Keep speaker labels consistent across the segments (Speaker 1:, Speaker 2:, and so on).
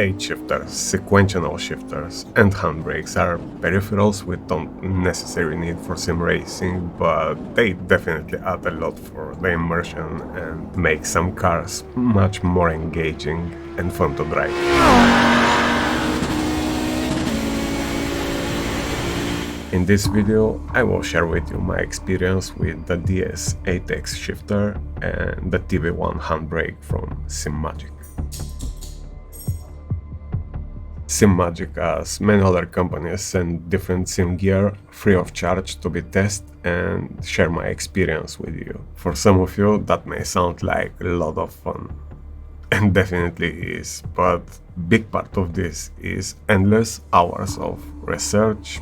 Speaker 1: H-shifters, sequential shifters, and handbrakes are peripherals we don't necessarily need for sim racing, but they definitely add a lot for the immersion and make some cars much more engaging and fun to drive. In this video, I will share with you my experience with the DS8X shifter and the TV1 handbrake from Simagic. Simagic, as many other companies, send different sim gear free of charge to be tested and share my experience with you. For some of you, that may sound like a lot of fun, and definitely is, but big part of this is endless hours of research,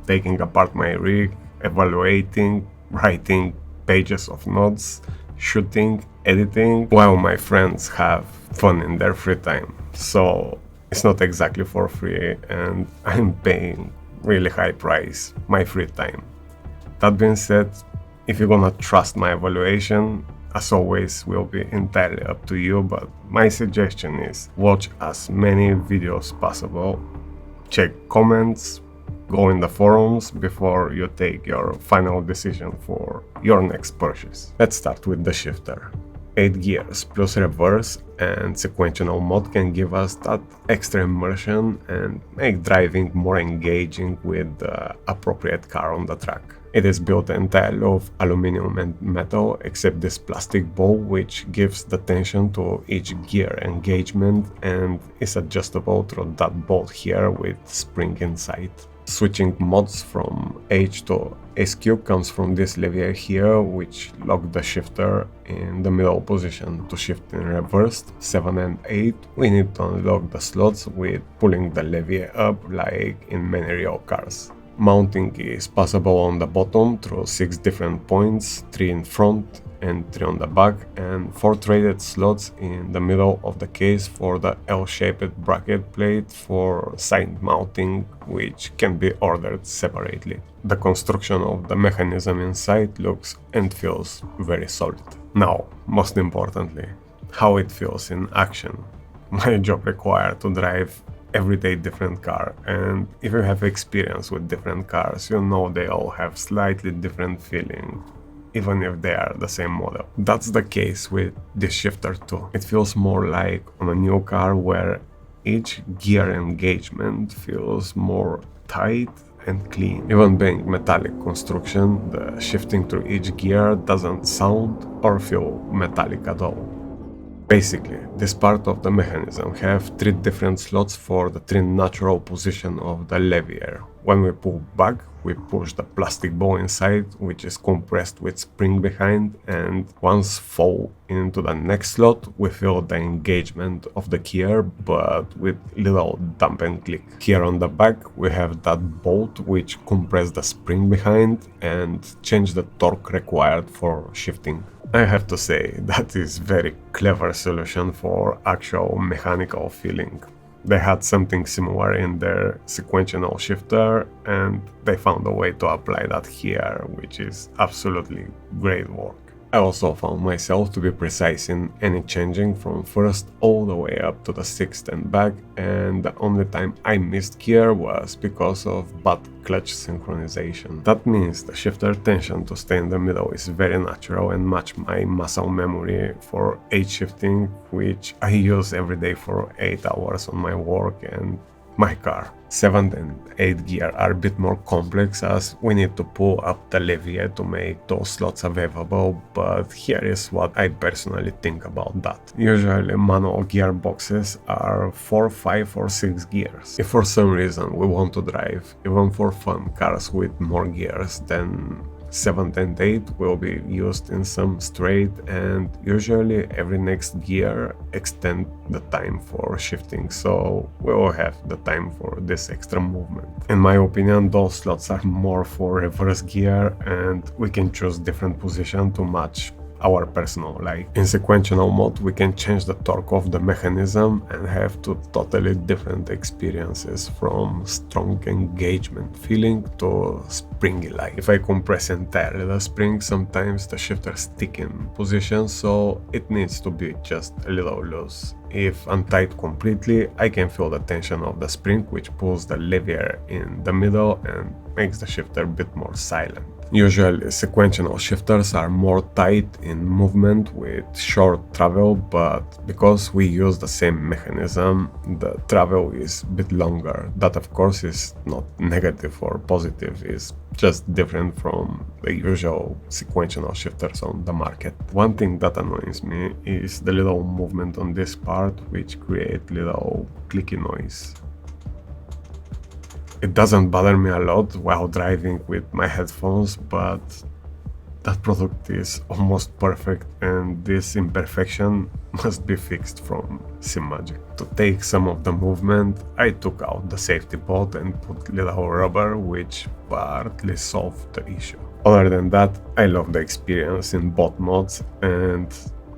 Speaker 1: taking apart my rig, evaluating, writing pages of notes, shooting, editing, while my friends have fun in their free time. So it's not exactly for free, and I'm paying really high price, my free time. That being said, if you're gonna trust my evaluation, as always will be entirely up to you, but my suggestion is watch as many videos possible, check comments, go in the forums before you take your final decision for your next purchase. Let's start with the shifter. 8 gears plus reverse and sequential mode can give us that extra immersion and make driving more engaging with the appropriate car on the track. It is built entirely of aluminum and metal, except this plastic ball which gives the tension to each gear engagement and is adjustable through that bolt here with spring inside. Switching modes from H to SQ comes from this lever here, which lock the shifter in the middle position. To shift in reverse 7 and 8, we need to unlock the slots with pulling the lever up like in many real cars. Mounting is possible on the bottom through 6 different points, 3 in front and 3 on the back, and 4 threaded slots in the middle of the case for the L-shaped bracket plate for side mounting, which can be ordered separately. The construction of the mechanism inside looks and feels very solid. Now, most importantly, how it feels in action. My job required to drive everyday different car, and if you have experience with different cars, you know they all have slightly different feeling, even if they are the same model. That's the case with this shifter too. It feels more like on a new car where each gear engagement feels more tight and clean. Even being metallic construction, the shifting through each gear doesn't sound or feel metallic at all. Basically, this part of the mechanism have 3 different slots for the 3 natural position of the lever. When we pull back, we push the plastic ball inside, which is compressed with spring behind, and once fall into the next slot, we feel the engagement of the gear, but with little dump and click. Here on the back, we have that bolt which compress the spring behind and change the torque required for shifting. I have to say, that is very clever solution for actual mechanical feeling. They had something similar in their sequential shifter, and they found a way to apply that here, which is absolutely great work. I also found myself to be precise in any changing from first all the way up to the 6th and back, and the only time I missed gear was because of bad clutch synchronization. That means the shifter tension to stay in the middle is very natural and match my muscle memory for H-shifting, which I use every day for 8 hours on my work and my car. 7th and 8th gear are a bit more complex as we need to pull up the lever to make those slots available, but here is what I personally think about that. Usually manual gearboxes are 4, 5 or 6 gears. If for some reason we want to drive, even for fun, cars with more gears, then 7th and 8th will be used in some straight, and usually every next gear extend the time for shifting, so we will have the time for this extra movement. In my opinion, those slots are more for reverse gear, and we can choose different position to match our personal like. In sequential mode we can change the torque of the mechanism and have two totally different experiences, from strong engagement feeling to springy like. If I compress entirely the spring, sometimes the shifter stick in position, so it needs to be just a little loose. If untied completely, I can feel the tension of the spring, which pulls the lever in the middle and makes the shifter a bit more silent. Usually sequential shifters are more tight in movement with short travel, but because we use the same mechanism, the travel is a bit longer. That of course is not negative or positive, it's just different from the usual sequential shifters on the market. One thing that annoys me is the little movement on this part, which create little clicky noise. It doesn't bother me a lot while driving with my headphones, but that product is almost perfect and this imperfection must be fixed from Simagic. To take some of the movement, I took out the safety bolt and put little rubber, which partly solved the issue. Other than that, I love the experience in both modes, and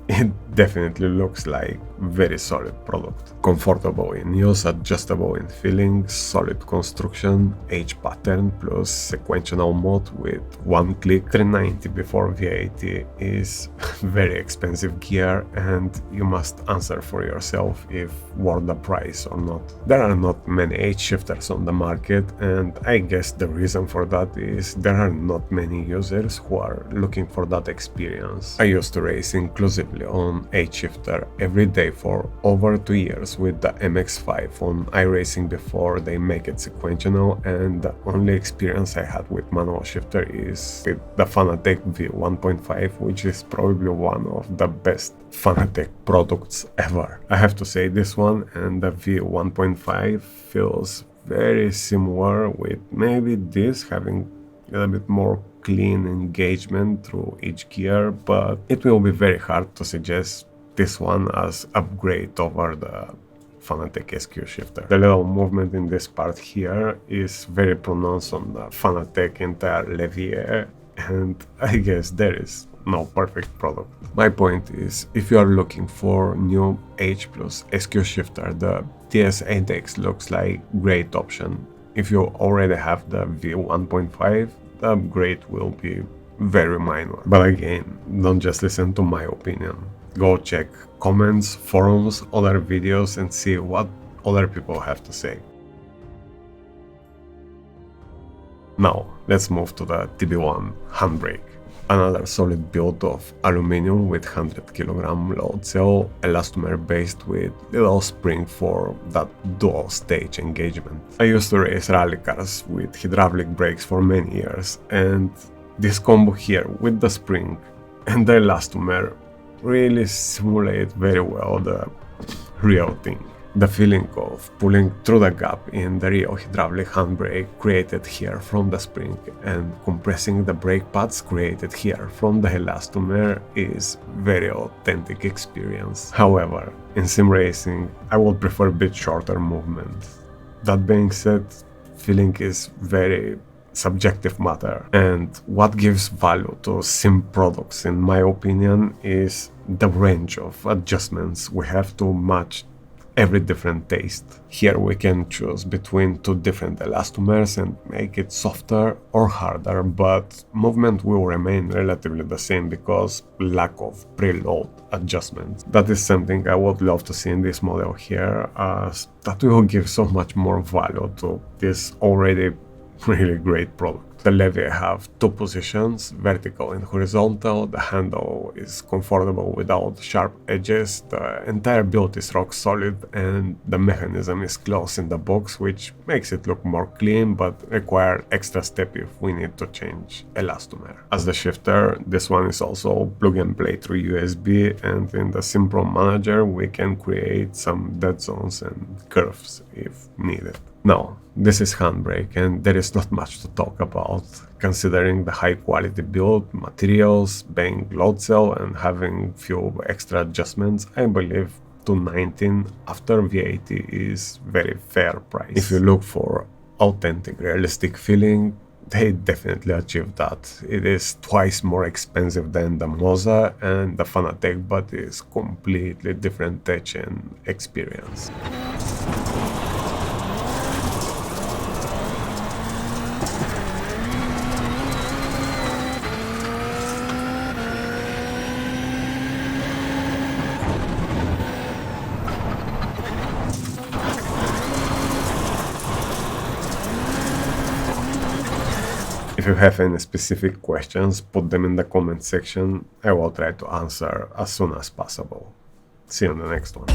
Speaker 1: it definitely looks like very solid product. Comfortable in use, adjustable in feeling, solid construction, H pattern plus sequential mode with one click. 390 before VAT is very expensive gear, and you must answer for yourself if worth the price or not. There are not many H-shifters on the market, and I guess the reason for that is there are not many users who are looking for that experience. I used to race inclusively on H-shifter every day for over 2 years with the MX-5 on iRacing before they make it sequential, and the only experience I had with manual shifter is with the Fanatec V1.5, which is probably one of the best Fanatec products ever. I have to say this one and the V1.5 feels very similar, with maybe this having a little bit more clean engagement through each gear, but it will be very hard to suggest this one as upgrade over the Fanatec SQ Shifter. The little movement in this part here is very pronounced on the Fanatec entire levier, and I guess there is no perfect product. My point is, if you are looking for new H plus SQ Shifter, the TS8X looks like great option. If you already have the V1.5, the upgrade will be very minor. But again, don't just listen to my opinion. Go check comments, forums, other videos and see what other people have to say. Now, let's move to the TB1 handbrake. Another solid build of aluminum with 100 kg load cell, elastomer based with little spring for that dual stage engagement. I used to race rally cars with hydraulic brakes for many years, and this combo here with the spring and the elastomer really simulate very well the real thing. The feeling of pulling through the gap in the real hydraulic handbrake created here from the spring, and compressing the brake pads created here from the elastomer is very authentic experience. However, in sim racing, I would prefer a bit shorter movement. That being said, feeling is very subjective matter, and what gives value to sim products in my opinion is the range of adjustments we have to match every different taste. Here we can choose between two different elastomers and make it softer or harder, but movement will remain relatively the same because lack of preload adjustments. That is something I would love to see in this model here, as that will give so much more value to this already really great product. The levy have two positions, vertical and horizontal. The handle is comfortable without sharp edges. The entire build is rock solid, and the mechanism is close in the box, which makes it look more clean but require extra step if we need to change elastomer. As the shifter, this one is also plug and play through USB, and in the SimPro Manager we can create some dead zones and curves if needed. Now, this is handbrake, and there is not much to talk about, considering the high quality build, materials, being load cell and having few extra adjustments. I believe 219 after VAT is very fair price. If you look for authentic, realistic feeling, they definitely achieved that. It is twice more expensive than the Moza and the Fanatec, but is completely different touch and experience. If you have any specific questions, put them in the comment section. I will try to answer as soon as possible. See you in the next one.